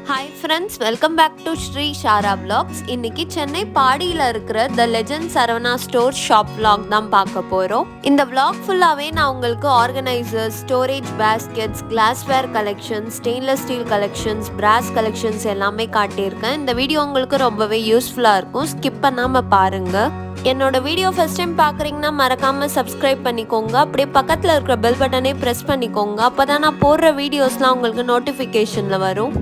Hi friends, welcome back to Sri Shara vlogs. இன்னைக்கு சென்னை பாடியில் இருக்கிற the legend Saravana store shop vlog தான் பார்க்க போகிறோம். இந்த vlog ஃபுல்லாகவே நான் உங்களுக்கு organisers, storage baskets, glassware collections, stainless steel collections, brass collections எல்லாமே காட்டியிருக்கேன். இந்த வீடியோ உங்களுக்கு ரொம்பவே யூஸ்ஃபுல்லாக இருக்கும். ஸ்கிப் பண்ணாமல் பாருங்கள். என்னோட வீடியோ ஃபர்ஸ்ட் டைம் பார்க்குறீங்கன்னா மறக்காமல் சப்ஸ்கிரைப் பண்ணிக்கோங்க. அப்படியே பக்கத்தில் இருக்கிற பெல் பட்டனே ப்ரெஸ் பண்ணிக்கோங்க. அப்போ தான் நான் போடுற வீடியோஸ்லாம் உங்களுக்கு நோட்டிஃபிகேஷனில் வரும்.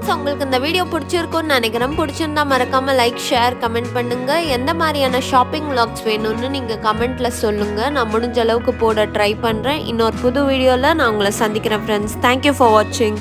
ஃப்ரெண்ட்ஸ், உங்களுக்கு இந்த வீடியோ பிடிச்சிருக்கும்னு நினைக்கிறேன். பிடிச்சிருந்தா மறக்காம லைக், ஷேர், கமெண்ட் பண்ணுங்க. எந்த மாதிரியான ஷாப்பிங் vlogs வேணும்னு நீங்க கமெண்ட்ல சொல்லுங்க. நான் முடிஞ்ச அளவுக்கு போட ட்ரை பண்றேன். இன்னொரு புது வீடியோல நான் உங்களை சந்திக்கிறேன் ஃப்ரெண்ட்ஸ். தேங்க்யூ ஃபார் வாட்சிங்.